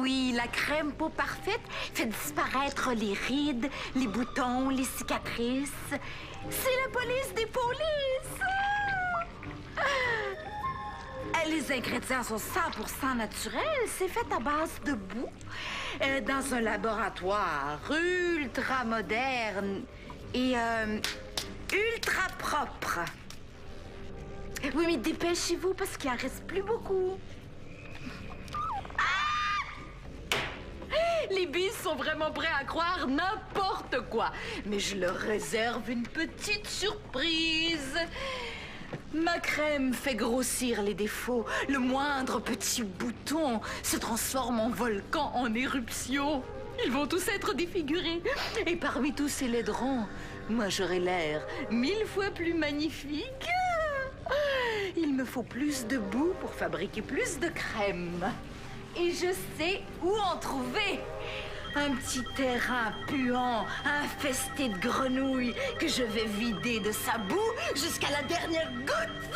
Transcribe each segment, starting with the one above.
oui, la crème peau parfaite fait disparaître les rides, les boutons, les cicatrices. C'est la police des polices! Les ingrédients sont 100% naturels. C'est fait à base de boue, dans un laboratoire ultra moderne et ultra propre. Oui, mais dépêchez-vous parce qu'il en reste plus beaucoup. Les bises sont vraiment prêts à croire n'importe quoi. Mais je leur réserve une petite surprise. Ma crème fait grossir les défauts. Le moindre petit bouton se transforme en volcan en éruption. Ils vont tous être défigurés. Et parmi tous ces laiderons, moi j'aurai l'air 1000 fois plus magnifique. Il me faut plus de boue pour fabriquer plus de crème. Et je sais où en trouver. Un petit terrain puant, infesté de grenouilles, que je vais vider de sa boue jusqu'à la dernière goutte.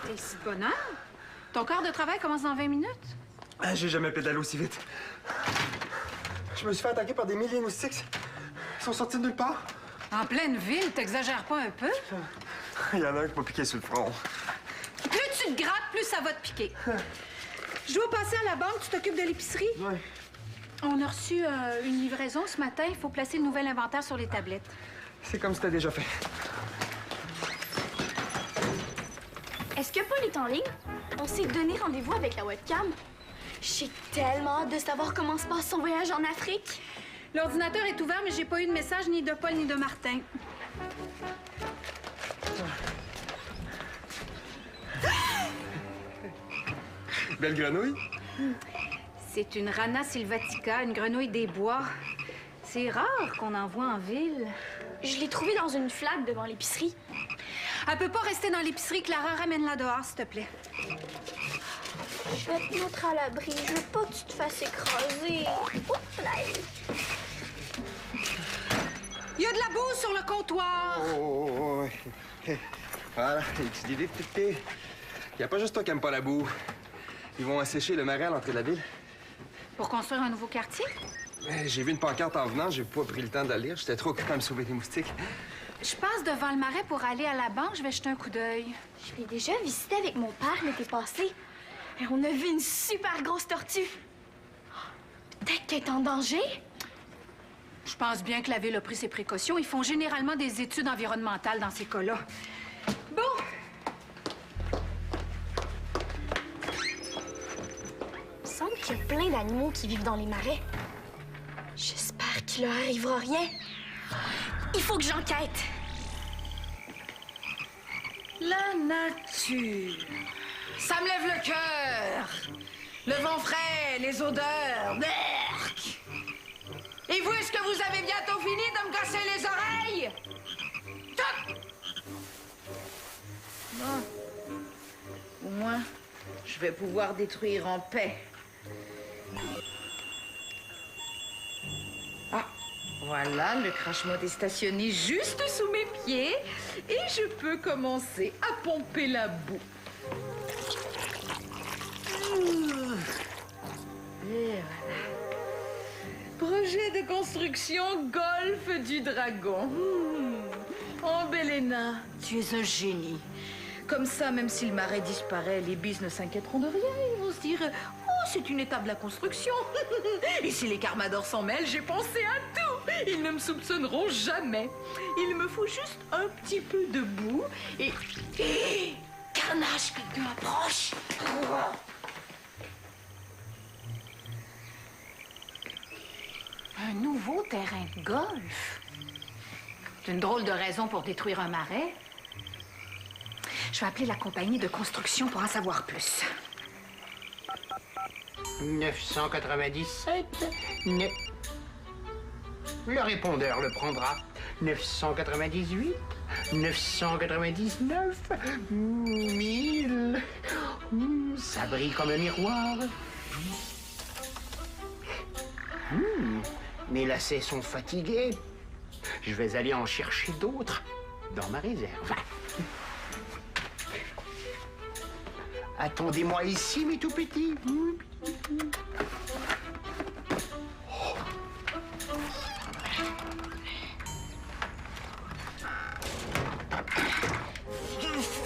T'es si bonheur? Ton quart de travail commence dans 20 minutes? J'ai jamais pédalé aussi vite. Je me suis fait attaquer par des milliers de moustiques. Ils sont sortis de nulle part. En pleine ville, t'exagères pas un peu? Il y en a un qui m'a piqué sur le front. Plus tu te grattes, plus ça va te piquer. Je dois passer à la banque, tu t'occupes de l'épicerie? Oui. On a reçu une livraison ce matin. Il faut placer le nouvel inventaire sur les tablettes. C'est comme si t'as déjà fait. Est-ce que Paul est en ligne? On s'est donné rendez-vous avec la webcam. J'ai tellement hâte de savoir comment se passe son voyage en Afrique. L'ordinateur est ouvert, mais j'ai pas eu de message ni de Paul ni de Martin. Belle grenouille? C'est une Rana sylvatica, une grenouille des bois. C'est rare qu'on en voit en ville. Je l'ai trouvée dans une flaque devant l'épicerie. Elle peut pas rester dans l'épicerie. Clara, ramène-la dehors, s'il te plaît. Je vais te mettre à l'abri. Je veux pas que tu te fasses écraser. Oups, là. Il y a de la boue sur le comptoir. Oh, voilà, tu dis vite, il n'y a pas juste toi qui n'aime pas la boue. Ils vont assécher le marais à l'entrée de la ville. Pour construire un nouveau quartier? J'ai vu une pancarte en venant, j'ai pas pris le temps de la lire. J'étais trop occupé à me sauver des moustiques. Je passe devant le marais pour aller à la banque. Je vais jeter un coup d'œil. Je l'ai déjà visité avec mon père l'été passé. Et on a vu une super grosse tortue. Peut-être qu'elle est en danger? Je pense bien que la ville a pris ses précautions. Ils font généralement des études environnementales dans ces cas-là. Bon. Il me semble qu'il y a plein d'animaux qui vivent dans les marais. J'espère qu'il leur arrivera rien. Il faut que j'enquête. La nature. Ça me lève le cœur. Le vent frais, les odeurs. Berk. Et vous, est-ce que vous avez bientôt fini de me casser les oreilles? Toc! Bon. Au moins, je vais pouvoir détruire en paix. Ah, voilà, le crash-mode est stationné juste sous mes pieds et je peux commencer à pomper la boue. Et voilà. Projet de construction Golfe du Dragon. Oh, Belena, tu es un génie. Comme ça, même si le marais disparaît, les bises ne s'inquiéteront de rien. Ils vont se dire, oh, c'est une étape de la construction. Et si les carmadors s'en mêlent, j'ai pensé à tout. Ils ne me soupçonneront jamais. Il me faut juste un petit peu de boue et... Carnage, quelqu'un approche. Un nouveau terrain de golf. C'est une drôle de raison pour détruire un marais. Je vais appeler la compagnie de construction pour en savoir plus. 997. Le répondeur le prendra. 998. 999. 1000. Ça brille comme un miroir. Mes lacets sont fatigués. Je vais aller en chercher d'autres dans ma réserve. Attendez-moi ici, mes tout petits.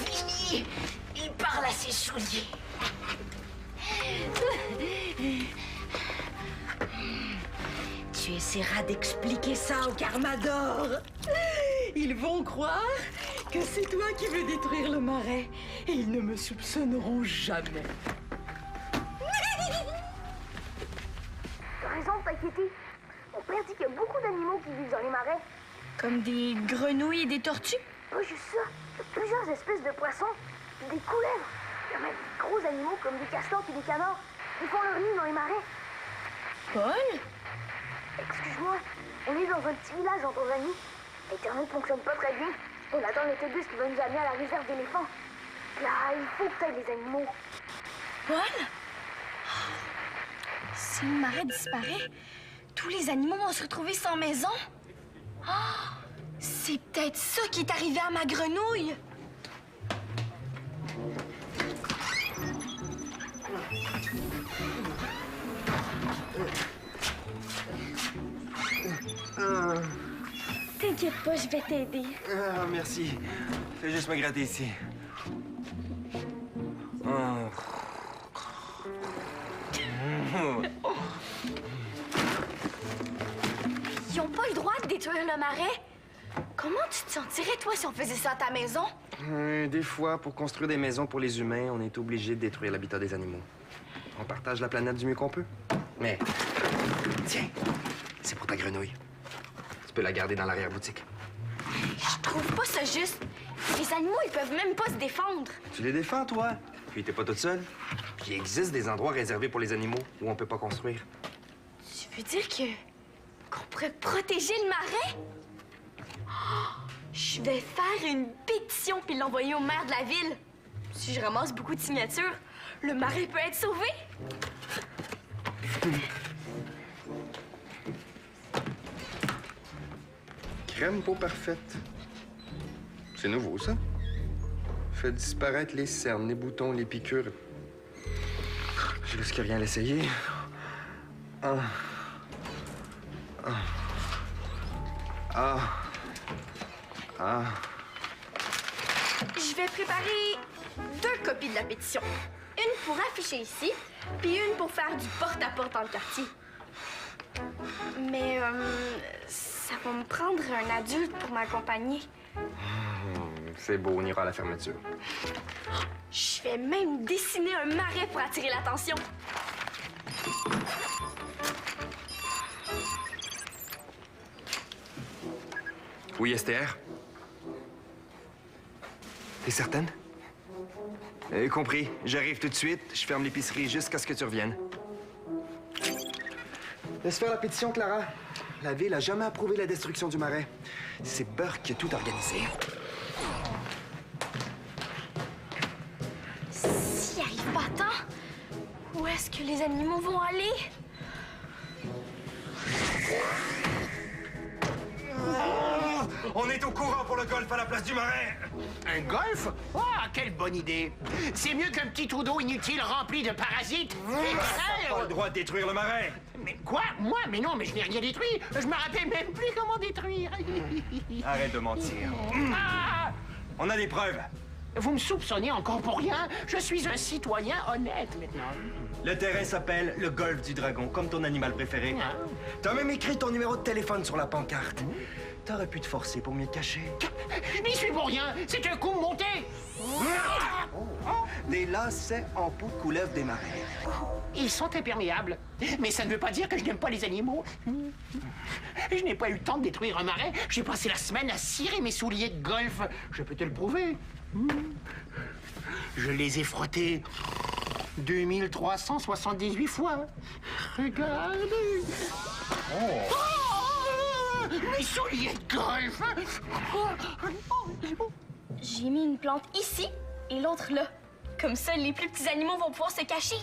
Fini! Il parle à ses souliers. Tu essaieras d'expliquer ça au Carmador. Ils vont croire que c'est toi qui veux détruire le marais. Et ils ne me soupçonneront jamais. T'as raison de t'inquiéter. Mon père dit qu'il y a beaucoup d'animaux qui vivent dans les marais. Comme des grenouilles et des tortues? Pas juste ça. Il y a plusieurs espèces de poissons, puis des couleuvres. Il y a même des gros animaux comme des castorps et des canards. Ils font leur nid dans les marais. Paul? Excuse-moi, on est dans un petit village en Tanzanie. Internet fonctionne pas très bien. On attend l'autobus qui va nous amener à la réserve d'éléphants. Là, il faut que t'ailles les animaux. Paul? Si le marais disparaît, tous les animaux vont se retrouver sans maison. Oh, c'est peut-être ça qui est arrivé à ma grenouille. T'inquiète pas, je vais t'aider. Ah, merci. Fais juste me gratter ici. Oh. Ils ont pas le droit de détruire le marais. Comment tu te sentirais, toi, si on faisait ça à ta maison? Des fois, pour construire des maisons pour les humains, on est obligé de détruire l'habitat des animaux. On partage la planète du mieux qu'on peut. Mais, tiens, c'est pour ta grenouille. Tu peux la garder dans l'arrière-boutique. Je trouve pas ça juste. Les animaux, ils peuvent même pas se défendre. Tu les défends, toi. Puis t'es pas toute seule. Puis il existe des endroits réservés pour les animaux où on peut pas construire. Tu veux dire qu'on pourrait protéger le marais? Oh, je vais faire une pétition puis l'envoyer au maire de la ville. Si je ramasse beaucoup de signatures, le marais peut être sauvé. Crème peau parfaite. C'est nouveau, ça. Fait disparaître les cernes, les boutons, les piqûres. Je risque rien à l'essayer. Ah. Je vais préparer 2 copies de la pétition. Une pour afficher ici, puis une pour faire du porte-à-porte dans le quartier. Mais ça va me prendre un adulte pour m'accompagner. C'est beau, on ira à la fermeture. Je vais même dessiner un marais pour attirer l'attention. Oui, Esther? T'es certaine? Compris. J'arrive tout de suite. Je ferme l'épicerie jusqu'à ce que tu reviennes. Laisse faire la pétition, Clara. La ville a jamais approuvé la destruction du marais. C'est Burke qui a tout organisé. S'il arrive pas à temps, où est-ce que les animaux vont aller? On est au courant pour le golf à la place du marais. Un golf? Oh, quelle bonne idée! C'est mieux qu'un petit trou d'eau inutile rempli de parasites. Pas le droit de détruire le marais. Mais quoi? Moi? Mais non, mais je n'ai rien détruit. Je me rappelle même plus comment détruire. Arrête de mentir. Ah! On a des preuves. Vous me soupçonnez encore pour rien? Je suis un citoyen honnête maintenant. Le terrain s'appelle le golfe du dragon, comme ton animal préféré. Ah. T'as même écrit ton numéro de téléphone sur la pancarte. T'aurais pu te forcer pour mieux te cacher. Je n'y suis pour rien. C'est un coup monté. Des lacets en peau de couleuvre des marais. Ils sont imperméables. Mais ça ne veut pas dire que je n'aime pas les animaux. Je n'ai pas eu le temps de détruire un marais. J'ai passé la semaine à cirer mes souliers de golf. Je peux te le prouver. Je les ai frottés 2378 fois. Regarde. Oh, mes souliers de golf. J'ai mis une plante ici et l'autre là. Comme ça, les plus petits animaux vont pouvoir se cacher.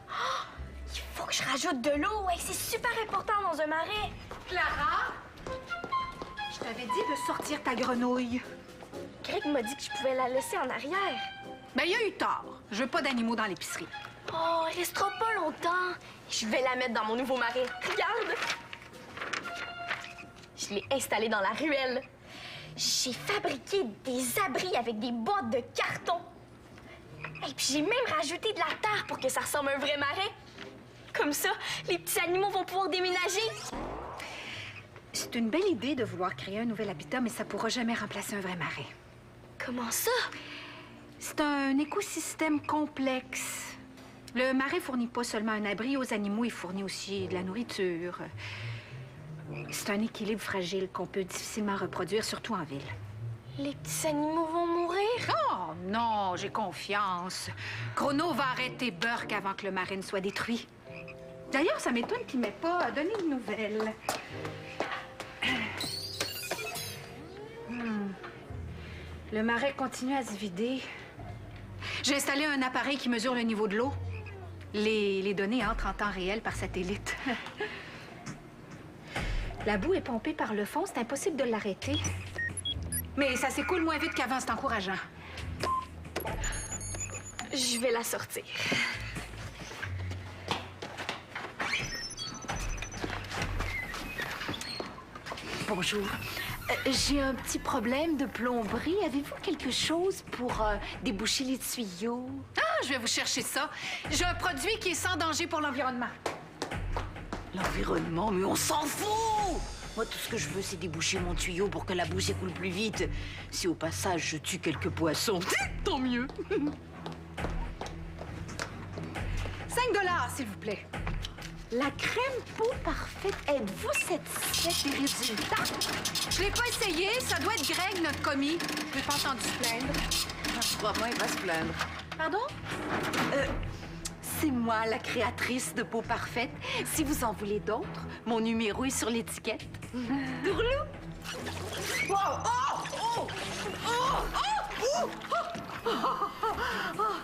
Oh, il faut que je rajoute de l'eau. Ouais, c'est super important dans un marais. Clara, je t'avais dit de sortir ta grenouille. Greg m'a dit que je pouvais la laisser en arrière. Ben, il y a eu tort. Je veux pas d'animaux dans l'épicerie. Oh, elle restera pas longtemps. Je vais la mettre dans mon nouveau marais. Regarde! Je l'ai installée dans la ruelle. J'ai fabriqué des abris avec des boîtes de carton. Et puis j'ai même rajouté de la terre pour que ça ressemble à un vrai marais. Comme ça, les petits animaux vont pouvoir déménager. C'est une belle idée de vouloir créer un nouvel habitat, mais ça pourra jamais remplacer un vrai marais. Comment ça? C'est un écosystème complexe. Le marais fournit pas seulement un abri aux animaux, il fournit aussi de la nourriture. C'est un équilibre fragile qu'on peut difficilement reproduire, surtout en ville. Les petits animaux vont mourir? Oh non, j'ai confiance. Chrono va arrêter Burke avant que le marais ne soit détruit. D'ailleurs, ça m'étonne qu'il m'ait pas donné de nouvelles. Le marais continue à se vider. J'ai installé un appareil qui mesure le niveau de l'eau. Les données entrent en temps réel par satellite. La boue est pompée par le fond, c'est impossible de l'arrêter. Mais ça s'écoule moins vite qu'avant, c'est encourageant. Je vais la sortir. Bonjour. J'ai un petit problème de plomberie. Avez-vous quelque chose pour déboucher les tuyaux? Ah, je vais vous chercher ça. J'ai un produit qui est sans danger pour l'environnement. L'environnement, mais on s'en fout! Moi, tout ce que je veux, c'est déboucher mon tuyau pour que la boue s'écoule plus vite. Si au passage, je tue quelques poissons, tant mieux. 5 $, s'il vous plaît. La crème peau parfaite, êtes-vous satisfaite des résultats? Je l'ai pas essayé, ça doit être Greg, notre commis. Je l'ai pas entendu se plaindre. Je crois pas, il va se plaindre. Pardon? C'est moi, la créatrice de peau parfaite. Si vous en voulez d'autres, mon numéro est sur l'étiquette. Tourlou! Oh! Oh! Oh! Oh! Oh! Oh,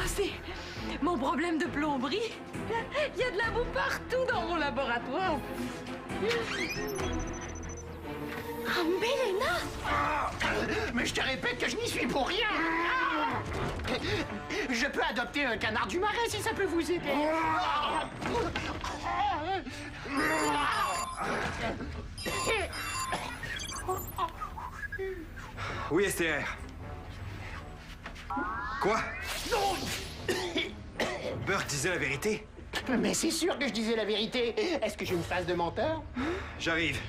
c'est mon problème de plomberie. Il y a de la boue partout dans mon laboratoire. Ambelena! Mais je te répète que je n'y suis pour rien. Je peux adopter un canard du marais si ça peut vous aider. Oui, STR. Quoi? Non! Burke disait la vérité? Mais c'est sûr que je disais la vérité. Est-ce que j'ai une face de menteur? J'arrive.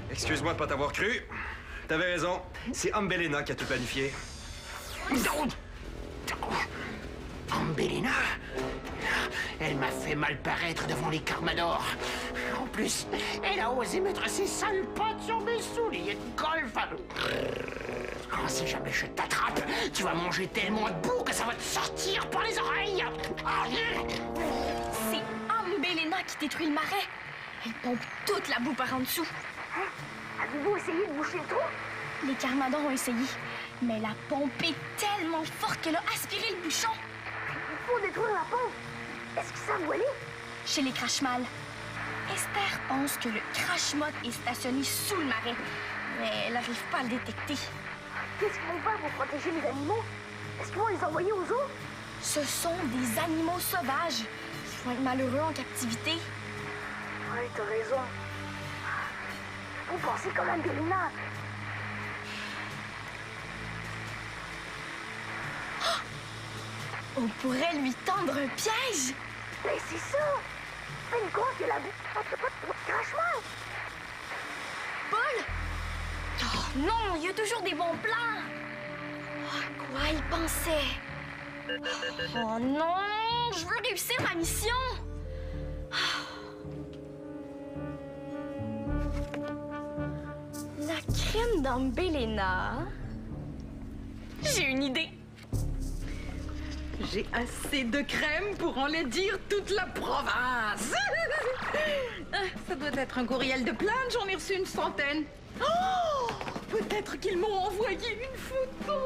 Excuse-moi de pas t'avoir cru. T'avais raison. C'est Ambelena qui a tout planifié. Ambelena? Elle m'a fait mal paraître devant les Carmador. En plus, elle a osé mettre ses sales pattes sur mes souliers de golf. Oh, si jamais je t'attrape, tu vas manger tellement de boue que ça va te sortir par les oreilles. C'est Ambelena qui détruit le marais. Elle pompe toute la boue par en dessous. Avez-vous essayé de boucher le trou? Les Carmador ont essayé, mais la pompe est tellement forte qu'elle a aspiré le bouchon. Il faut détruire la pompe. Est-ce qu'ils savent où aller? Chez les Crashmal. Esther pense que le Crashmod est stationné sous le marais, mais elle n'arrive pas à le détecter. Qu'est-ce qu'ils vont faire pour protéger les animaux? Est-ce qu'ils vont les envoyer aux zoos? Ce sont des animaux sauvages qui vont être malheureux en captivité. Oui, t'as raison. Vous pensez comme Ambelena. On pourrait lui tendre un piège. Mais c'est ça! Fais-nous croire que la boue... Crashmal! Paul? Oh non, il y a toujours des bons plans. À quoi il pensait? Oh non, je veux réussir ma mission. La crème d'Ambelena. J'ai une idée. J'ai assez de crème pour enlaidir toute la province. Ça doit être un courriel de plainte, j'en ai reçu une centaine. Oh! Peut-être qu'ils m'ont envoyé une photo.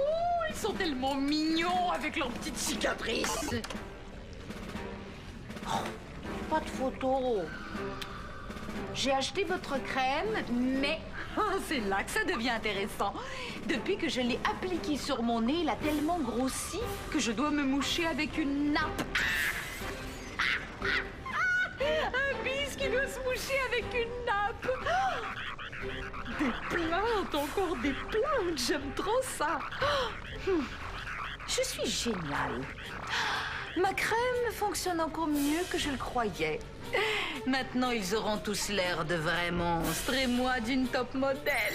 Ils sont tellement mignons avec leurs petites cicatrices. Pas de photo. J'ai acheté votre crème, mais Ah, c'est là que ça devient intéressant. Depuis que je l'ai appliqué sur mon nez, il a tellement grossi que je dois me moucher avec une nappe. Un bis qui doit se moucher avec une nappe. Des plantes, encore des plantes. J'aime trop ça. Je suis géniale. Ma crème fonctionne encore mieux que je le croyais. Maintenant, ils auront tous l'air de vrais monstres et moi d'une top modèle.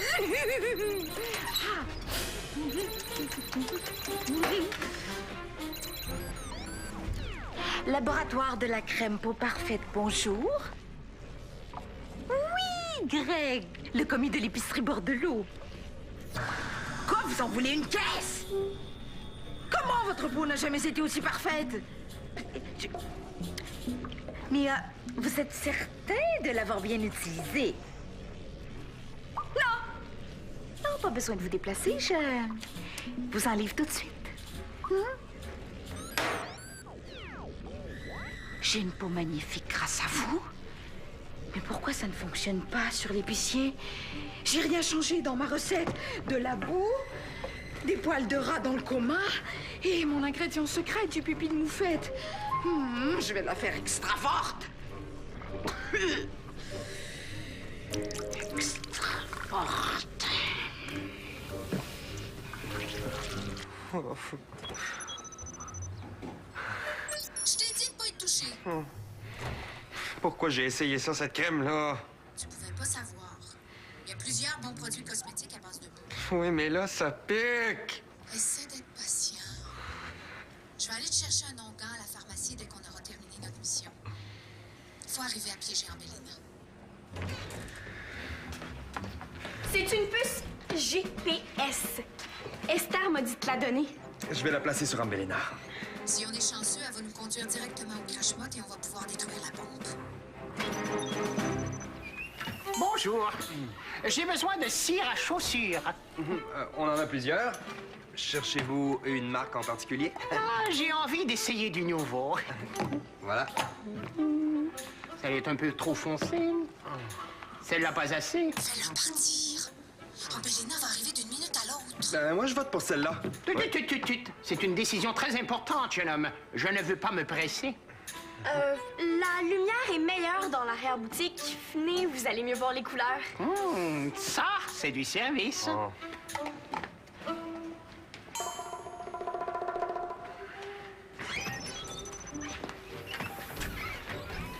Laboratoire de la crème peau parfaite, bonjour. Oui, Greg, le commis de l'épicerie Bordelot. Quoi, vous en voulez une caisse? Comment votre peau n'a jamais été aussi parfaite? Mais vous êtes certain de l'avoir bien utilisée? Non! Non, pas besoin de vous déplacer, je vous enlève tout de suite. J'ai une peau magnifique grâce à vous. Mais pourquoi ça ne fonctionne pas sur l'épicier? J'ai rien changé dans ma recette. De la boue, des poils de rat dans le coma et mon ingrédient secret du pipi de moufette. Je vais la faire extra forte. Extra forte. Je t'ai dit de pas être touché. Pourquoi j'ai essayé ça, cette crème-là? Tu pouvais pas savoir. Il y a plusieurs bons produits cosmétiques à base de boue. Oui, mais là, ça pique. Essaie d'être patient. Je vais aller te chercher un onguent à la pharmacie dès qu'on aura terminé notre mission. Il faut arriver à piéger Ambélina. C'est une puce GPS. Esther m'a dit de te la donner. Je vais la placer sur Ambélina. Si on est chanceux, elle va nous conduire directement au crash-mot et on va pouvoir détruire la bombe. Bonjour. J'ai besoin de cire à chaussures. On en a plusieurs. Cherchez-vous une marque en particulier? Ah, j'ai envie d'essayer du nouveau. Voilà. Ça est un peu trop foncé. Celle-là pas assez. Fais-le partir. Ambélina va arriver d'une minute à l'autre. Moi, je vote pour celle-là. C'est une décision très importante, jeune homme. Je ne veux pas me presser. La lumière est meilleure dans l'arrière-boutique. Venez, vous allez mieux voir les couleurs. Ça, c'est du service.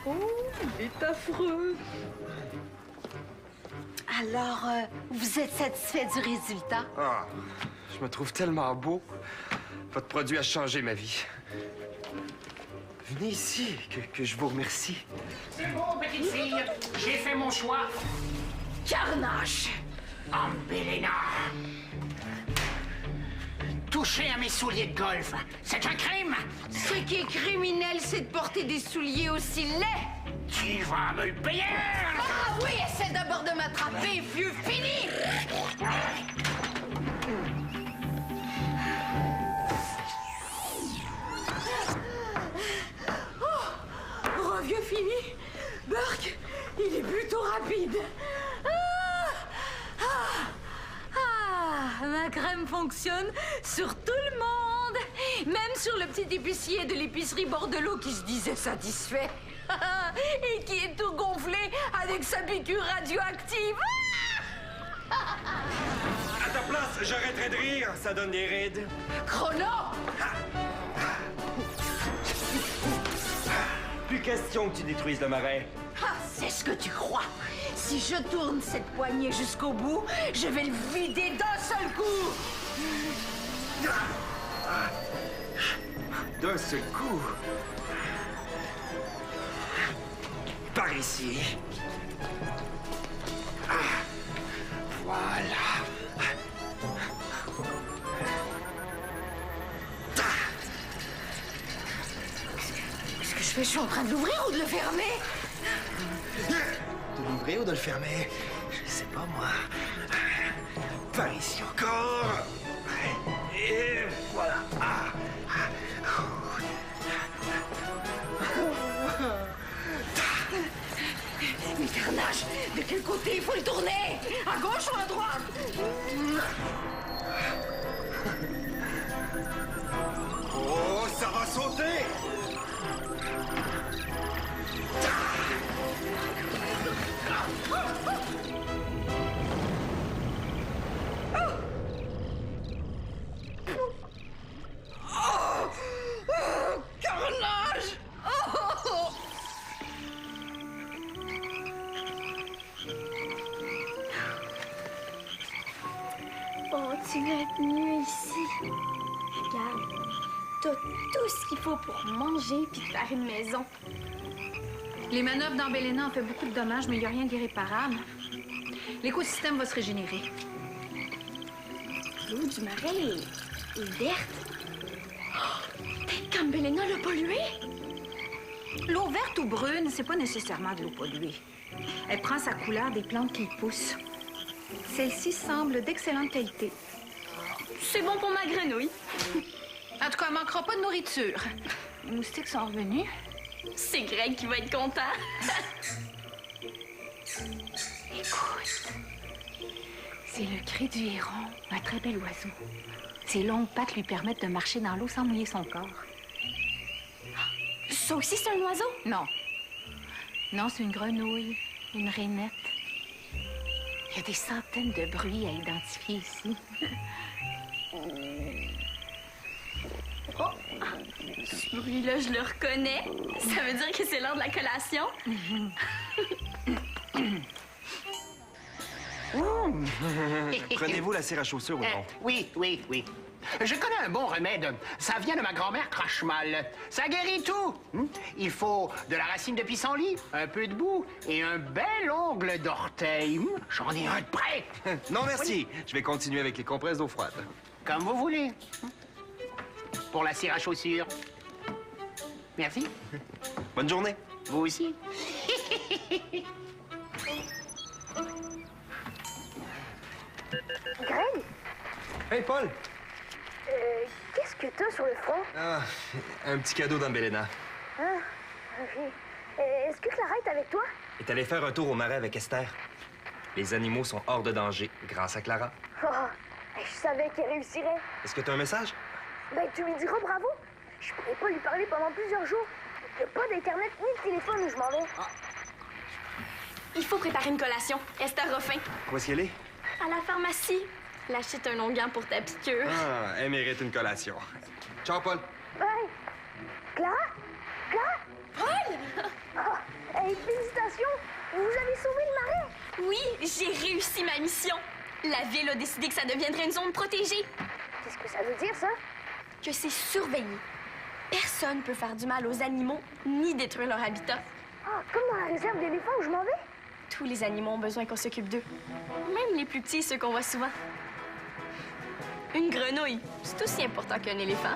Oh, il est affreux. Alors, vous êtes satisfait du résultat? Ah, je me trouve tellement beau. Votre produit a changé ma vie. Venez ici, que je vous remercie. C'est bon, petite fille. J'ai fait mon choix. Carnage! Ambélina. Toucher à mes souliers de golf, c'est un crime. Ce qui est criminel, c'est de porter des souliers aussi laids! Tu vas me le payer. Ah oui, essaie d'abord de m'attraper, vieux fini! Oh, vieux fini! Burke, il est plutôt rapide! Ma crème fonctionne sur tout le monde! Même sur le petit épicier de l'épicerie Bordelot qui se disait satisfait. Et qui est tout gonflé avec sa piqûre radioactive. À ta place, j'arrêterai de rire. Ça donne des rides. Chrono! Plus question que tu détruises le marais. Ah, c'est ce que tu crois. Si je tourne cette poignée jusqu'au bout, je vais le vider d'un seul coup. D'un seul coup. Par ici. Voilà. Qu'est-ce que je fais? Je suis en train de l'ouvrir ou de le fermer? De l'ouvrir ou de le fermer? Je sais pas, moi. Par ici encore. Et voilà. Mais carnage! De quel côté il faut le tourner? À gauche ou à droite? Oh, ça va sauter! Carnage! Oh! Oh, tu vas être mieux ici. Regarde, t'as tout ce qu'il faut pour manger puis te faire une maison. Les manœuvres d'Ambelena ont fait beaucoup de dommages, mais il n'y a rien d'irréparable. L'écosystème va se régénérer. L'eau du marais est verte. Oh, peut-être qu'Ambelena l'a polluée. L'eau verte ou brune, c'est pas nécessairement de l'eau polluée. Elle prend sa couleur des plantes qui y poussent. Celle-ci semble d'excellente qualité. C'est bon pour ma grenouille. En tout cas, elle manquera pas de nourriture. Les moustiques sont revenus. C'est Greg qui va être content. Écoute, c'est le cri du héron, un très bel oiseau. Ses longues pattes lui permettent de marcher dans l'eau sans mouiller son corps. Ça aussi, c'est un oiseau? Non. Non, c'est une grenouille, une rainette. Il y a des centaines de bruits à identifier ici. Oh! Ce bruit-là, je le reconnais. Ça veut dire que c'est l'heure de la collation? Prenez-vous la cire à chaussures ou non? Oui. Je connais un bon remède. Ça vient de ma grand-mère crache-mal. Ça guérit tout. Il faut de la racine de pissenlit, un peu de boue et un bel ongle d'orteil. J'en ai un de prêt. Non, merci. Je vais continuer avec les compresses d'eau froide. Comme vous voulez. Pour la cire à chaussures. Merci. Bonne journée. Vous aussi. Greg, Hey, Paul. qu'est-ce que t'as sur le front? Ah, un petit cadeau d'Ambelena. Ah, ok. Est-ce que Clara est avec toi? Est allé faire un tour au marais avec Esther. Les animaux sont hors de danger grâce à Clara. Oh, je savais qu'elle réussirait. Est-ce que tu as un message? Ben, tu lui diras bravo. Je pourrais pas lui parler pendant plusieurs jours. Il n'y a pas d'Internet ni de téléphone où je m'en vais. Il faut préparer une collation. Esther Ruffin. Où est-ce qu'elle est? À la pharmacie. Lâcher un onguent pour ta piqûre. Ah, elle mérite une collation. Ciao, Paul. Bye. Clara? Clara? Paul! Oh, hey, félicitations! Vous avez sauvé le marais! Oui, j'ai réussi ma mission. La ville a décidé que ça deviendrait une zone protégée. Qu'est-ce que ça veut dire, ça? Que c'est surveillé. Personne ne peut faire du mal aux animaux ni détruire leur habitat. Ah, comme dans la réserve d'éléphants où je m'en vais? Tous les animaux ont besoin qu'on s'occupe d'eux. Même les plus petits, ceux qu'on voit souvent. Une grenouille, c'est aussi important qu'un éléphant.